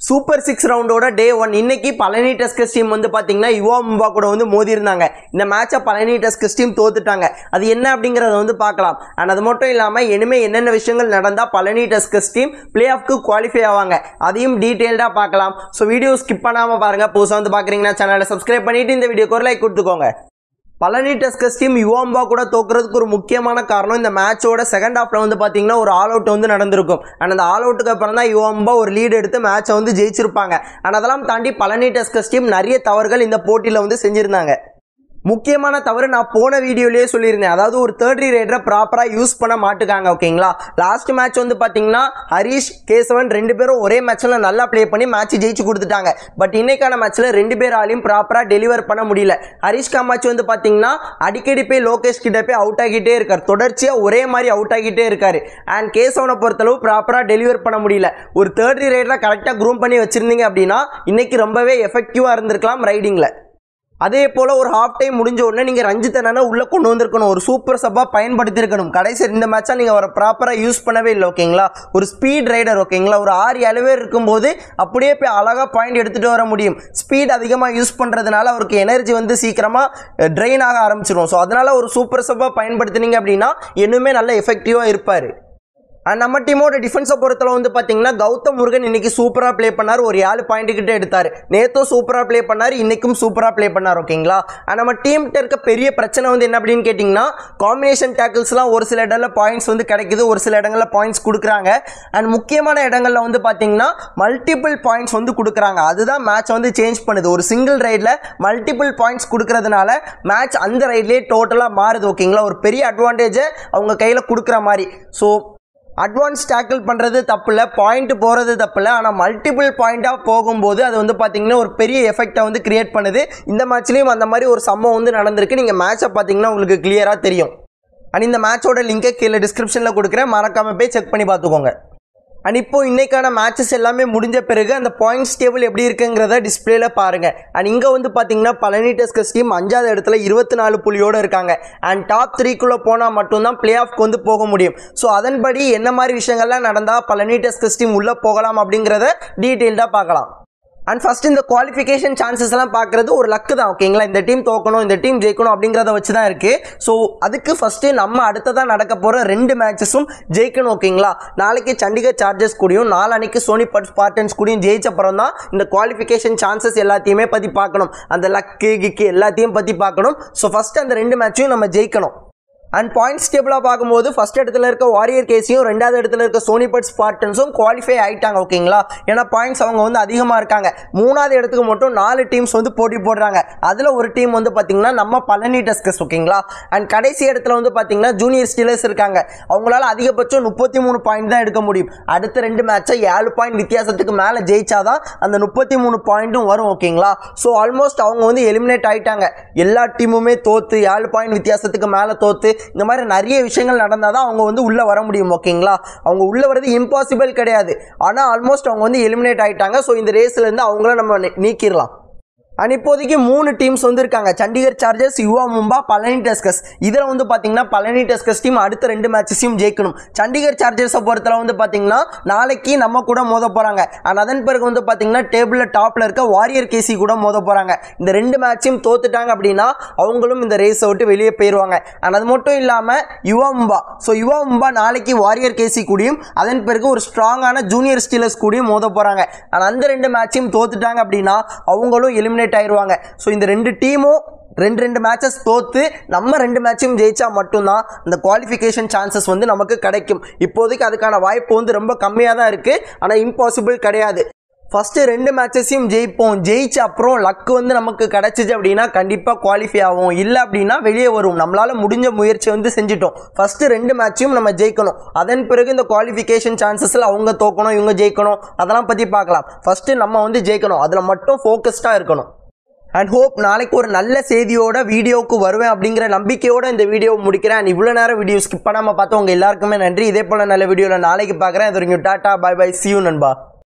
Super 6 ரவுண்டோட டே 1 இன்னைக்கு Palani tuskers team வந்து பாத்தீங்கன்னா யுவா மும்பா கூட வந்து மோதி இருந்தாங்க. இந்த மேட்சை பழனி டஸ்கர்ஸ் டீம் தோத்துட்டாங்க. அது என்ன அப்படிங்கறத வந்து பார்க்கலாம். அண்ட் அது மட்டும் இல்லாம இனிமே என்னென்ன விஷயங்கள் நடந்தா பழனி டஸ்கர்ஸ் டீம் பிளே ஆஃப்க்கு குவாலிஃபை ஆவாங்க அதையும் டீடைல்டா பார்க்கலாம். ஸோ வீடியோ ஸ்கிப் பண்ணாம பாருங்க. புதுசாக வந்து பாக்குறீங்கன்னா சேனலை சப்ஸ்கிரைப் பண்ணிட்டு இந்த வீடியோக்கு ஒரு லைக் கொடுத்துக்கோங்க. பழனி டஸ்கர்ஸ் டீம் யுவா மும்பா கூட தோக்குறதுக்கு ஒரு முக்கியமான காரணம் இந்த மேட்சோட செகண்ட் ஹாஃப்ல வந்து பாத்தீங்கன்னா ஒரு ஆல் அவுட் வந்து நடந்திருக்கும். அண்ட் அந்த ஆல் அவுட்டுக்கு அப்புறம் தான் யுவா மும்பா ஒரு லீட் எடுத்து மேட்சை வந்து ஜெயிச்சிருப்பாங்க. அண்ட் அதெல்லாம் தாண்டி பழனி டஸ்கர்ஸ் டீம் நிறைய தவறுகள் இந்த போட்டியில வந்து செஞ்சிருந்தாங்க. முக்கியமான தவறு நான் போன வீடியோலயே சொல்லியிருந்தேன். அதாவது ஒரு 30 ரைடரை ப்ராப்பரா யூஸ் பண்ண மாட்டுக்காங்க. ஓகேங்களா, லாஸ்ட் மேட்ச் வந்து பாத்தீங்கன்னா ஹரிஷ் கேசவன் ரெண்டு பேரும் ஒரே மேட்ச்ல நல்லா பிளே பண்ணி மேட்ச் ஜெயிச்சு கொடுத்துட்டாங்க. பட் இன்னைக்கான மேட்ச்ல ரெண்டு பேராலையும் ப்ராப்பரா டெலிவர் பண்ண முடியல. ஹரிஷ் காமாட்சி வந்து பாத்தீங்கன்னா அடிக்கடி போய் லோகேஷ் கிட்ட போய் அவுட் ஆகிட்டே இருக்காரு. தொடர்ச்சியா ஒரே மாதிரி அவுட் ஆகிட்டே இருக்காரு. அண்ட் கேசவனை பொறுத்தளவு ப்ராப்பரா டெலிவர் பண்ண முடியல. ஒரு 30 ரைடரை கரெக்டா க்ரூம் பண்ணி வச்சிருந்தீங்க அப்படின்னா இன்னைக்கு ரொம்பவே எஃபெக்டிவா இருந்திருக்கலாம் ரைடிங்ல. அதே போல ஒரு ஹாஃப் டைம் முடிஞ்ச உடனே நீங்க ரஞ்சித் அண்ணனை உள்ள கொண்டு வந்திருக்கணும். ஒரு சூப்பர் சப்பா பயன்படுத்திருக்கணும். கடைசி இந்த மேட்சா நீங்க அவரை ப்ராப்பரா யூஸ் பண்ணவே இல்லை. ஓகேங்களா, ஒரு ஸ்பீட் ரைடர். ஓகேங்களா, ஒரு 6-7 பேர் இருக்கும்போது அப்படியே போய் அழகா பாயிண்ட் எடுத்துட்டு வர முடியும். ஸ்பீட் அதிகமா யூஸ் பண்றதுனால அவருக்கு எனர்ஜி வந்து சீக்கிரமா ட்ரெயின் ஆக ஆரம்பிச்சிடும். ஸோ அதனால ஒரு சூப்பர் சப்பா பயன்படுத்தினீங்க அப்படின்னா இன்னுமே நல்ல எஃபெக்டிவா இருப்பாரு. அண்ட் நம்ம டீமோட டிஃபென்ஸை பொறுத்தளவு வந்து பார்த்தீங்கன்னா கௌதம் முருகன் இன்னைக்கு சூப்பராக ப்ளே பண்ணார். ஒரு 7 பாயிண்ட் கிட்ட எடுத்தார். நேத்தும் சூப்பராக ப்ளே பண்ணார், இன்னைக்கும் சூப்பராக ப்ளே பண்ணார். ஓகேங்களா, அண்ட் நம்ம டீம் கிட்ட இருக்க பெரிய பிரச்சனை வந்து என்ன அப்படின்னு கேட்டிங்கன்னா காம்பினேஷன் டேக்கிள்ஸ்லாம் ஒரு சில இடங்களில் பாயிண்ட்ஸ் வந்து கிடைக்குது, ஒரு சில இடங்களில் பாயிண்ட்ஸ் கொடுக்குறாங்க. அண்ட் முக்கியமான இடங்களில் வந்து பார்த்தீங்கன்னா மல்டிபிள் பாயிண்ட்ஸ் வந்து கொடுக்குறாங்க. அதுதான் மேட்ச் வந்து சேஞ்ச் பண்ணுது. ஒரு சிங்கிள் ரைடில் மல்டிபிள் பாயிண்ட்ஸ் கொடுக்கறதுனால மேட்ச் அந்த ரைட்லேயே டோட்டலாக மாறுது. ஓகேங்களா, ஒரு பெரிய அட்வான்டேஜை அவங்க கையில் கொடுக்குற மாதிரி. ஸோ அட்வான்ஸ் டேக்கிள் பண்ணுறது தப்பு இல்லை, பாயிண்ட் போகிறது தப்பு இல்லை. ஆனால் மல்டிபிள் பாயிண்ட்டாக போகும்போது அது வந்து பார்த்தீங்கன்னா ஒரு பெரிய எஃபெக்டை வந்து கிரியேட் பண்ணுது. இந்த மேட்ச்லேயும் அந்த மாதிரி ஒரு சம்பவம் வந்து நடந்திருக்கு. நீங்கள் மேட்சை பார்த்தீங்கன்னா உங்களுக்கு கிளியராக தெரியும். அண்ட் இந்த மேட்சோட லிங்கை கீழே டிஸ்கிரிப்ஷனில் கொடுக்குறேன், மறக்காமல் போய் செக் பண்ணி பார்த்துக்கோங்க. அண்ட் இப்போ இன்னைக்கான மேட்சஸ் எல்லாமே முடிஞ்ச பிறகு அந்த பாயிண்ட்ஸ் டேபிள் எப்படி இருக்குங்கிறத டிஸ்பிளேல பாருங்க. அண்ட் இங்கே வந்து பார்த்தீங்கன்னா பழனி டஸ்கர்ஸ் டீம் 5வது இடத்துல 24 புள்ளியோடு இருக்காங்க. அண்ட் டாப் 3க்குள்ளே போனால் மட்டும்தான் பிளே ஆஃப்க்கு வந்து போக முடியும். ஸோ அதன்படி என்ன மாதிரி விஷயங்கள்லாம் நடந்தால் பழனி டஸ்கர்ஸ் டீம் உள்ளே போகலாம் அப்படிங்கிறத டீட்டெயில்டாக பார்க்கலாம். அண்ட் ஃபர்ஸ்ட் இந்த குவாலிஃபிகேஷன் சான்சஸ் எல்லாம் பார்க்குறது ஒரு லக்கு தான். ஓகேங்களா, இந்த டீம் தோக்கணும் இந்த டீம் ஜெயிக்கணும் அப்படிங்கிறத வச்சு தான் இருக்குது. ஸோ அதுக்கு ஃபஸ்ட்டு நம்ம அடுத்ததான் நடக்க போகிற 2 மேட்சஸும் ஜெயிக்கணும். ஓகேங்களா, நாளைக்கு சண்டிகர் சார்ஜர்ஸ் கூடயும் நாளைக்கு சோனிபட் ஸ்பார்டன்ஸ் கூடயும் ஜெயிச்ச அப்புறம் தான் இந்த குவாலிஃபிகேஷன் சான்சஸ் எல்லாத்தையுமே பற்றி பார்க்கணும். அந்த லக்கு கிக்கு எல்லாத்தையும் பற்றி பார்க்கணும். ஸோ ஃபஸ்ட்டு அந்த 2 மேட்சையும் நம்ம ஜெயிக்கணும். அண்ட் பாயிண்ட்ஸ் டேபிளாக பார்க்கும்போது ஃபர்ஸ்ட் இடத்துல இருக்க வாரியர் கேசியும் 2வது இடத்துல இருக்க சோனிபட் ஸ்பார்டன்ஸும் குவாலிஃபை ஆகிட்டாங்க. ஓகேங்களா, ஏன்னா பாயிண்ட்ஸ் அவங்க வந்து அதிகமாக இருக்காங்க. 3வது இடத்துக்கு மட்டும் 4 டீம்ஸ் வந்து போட்டி போடுறாங்க. அதில் ஒரு டீம் வந்து பார்த்தீங்கன்னா நம்ம பழனி டஸ்கர்ஸ். ஓகேங்களா, அண்ட் கடைசி இடத்துல வந்து பார்த்தீங்கன்னா ஜூனியர் ஸ்டீலர்ஸ் இருக்காங்க. அவங்களால அதிகபட்சம் 33 பாயிண்ட் தான் எடுக்க முடியும். அடுத்த 2 மேட்சை 7 பாயிண்ட் வித்தியாசத்துக்கு மேலே ஜெயிச்சாதான் அந்த 33 பாயிண்ட்டும் வரும். ஓகேங்களா, ஸோ ஆல்மோஸ்ட் அவங்க வந்து எலிமினேட் ஆகிட்டாங்க. எல்லா டீமுமே தோத்து 7 பாயிண்ட் வித்தியாசத்துக்கு மேலே தோத்து இந்த மாதிரி நிறைய விஷயங்கள் நடந்தால் தான் அவங்க வந்து உள்ளே வர முடியும். ஓகேங்களா, அவங்க உள்ளே வர்றது இம்பாசிபிள் கிடையாது. ஆனால் ஆல்மோஸ்ட் அவங்க வந்து எலிமினேட் ஆகிட்டாங்க. ஸோ இந்த ரேஸ்லேருந்து அவங்கள நம்ம நீக்கிடலாம். அண்ட் இப்போதைக்கு 3 டீம்ஸ் வந்து இருக்காங்க. சண்டிகர் சார்ஜர்ஸ், யுவா மும்பா, பழனி டஸ்கர்ஸ். இதில் வந்து பார்த்தீங்கன்னா பழனி டஸ்கர்ஸ் டீம் அடுத்த 2 மேட்சஸையும் ஜெயிக்கணும். சண்டிகர் சார்ஜர்ஸை பொறுத்தவரை வந்து பார்த்தீங்கன்னா நாளைக்கு நம்ம கூட மோத போகிறாங்க. அண்ட் அதன் பிறகு வந்து பார்த்தீங்கன்னா டேபிளில் டாப்பில் இருக்க வாரியர் கேசி கூட மோத போகிறாங்க. இந்த 2 மேட்சையும் தோத்துட்டாங்க அப்படின்னா அவங்களும் இந்த ரேஸை விட்டு வெளியே போயிடுவாங்க. அண்ட் அது மட்டும் இல்லாமல் யுவா மும்பா, ஸோ யுவா மும்பா நாளைக்கு வாரியர் கேசி கூடியும் அதன் பிறகு ஒரு ஸ்ட்ராங்கான ஜூனியர் ஸ்டீலர்ஸ் கூடியும் மோத போகிறாங்க. அண்ட் அந்த 2 மேட்சையும் தோத்துட்டாங்க அப்படின்னா அவங்களும் எலிமினேட் ஆயிருவாங்க. ஸோ இந்த 2 டீமும் 2 மேட்சஸ் தோத்து நம்ம 2 மேட்சையும் ஜெயிச்சா மட்டும்தான் இந்த குவாலிஃபிகேஷன் சான்சஸ் வந்து நமக்கு கிடைக்கும். இப்போதைக்கு அதுக்கான வாய்ப்பு வந்து ரொம்ப கம்மியாக தான் இருக்கு. ஆனால் இம்பாசிபிள் கிடையாது. ஃபர்ஸ்ட் 2 மேட்சஸையும் ஜெயிப்போம். ஜெயிச்ச அப்புறம் லக்கு வந்து நமக்கு கிடைச்சிச்சு அப்படின்னா கண்டிப்பாக குவாலிஃபை ஆகும். இல்லை அப்படின்னா வெளியே வரும். நம்மளால முடிஞ்ச முயற்சி வந்து செஞ்சுட்டோம். ஃபர்ஸ்ட் 2 மேட்சையும் நம்ம ஜெயிக்கணும். அதன் பிறகு இந்த குவாலிஃபிகேஷன் சான்சஸில் அவங்க தோக்கணும் இவங்க ஜெயிக்கணும் அதெல்லாம் பற்றி பார்க்கலாம். ஃபர்ஸ்ட் நம்ம வந்து ஜெயிக்கணும், அதில் மட்டும் ஃபோக்கஸ்டாக இருக்கணும். அண்ட் ஹோப் நாளைக்கு ஒரு நல்ல செய்தியோட வீடியோவுக்கு வருவேன் அப்படிங்கிற நம்பிக்கையோட இந்த வீடியோ முடிக்கிறேன். அண்ட் இவ்வளோ நேரம் வீடியோ ஸ்கிப் பண்ணாமல் பார்த்தவங்க எல்லாருக்குமே நன்றி. இதே போல் நல்ல வீடியோவில் நாளைக்கு பார்க்குறேன். அது வரைக்கும் டாட்டா, பை பை, see you நண்பா.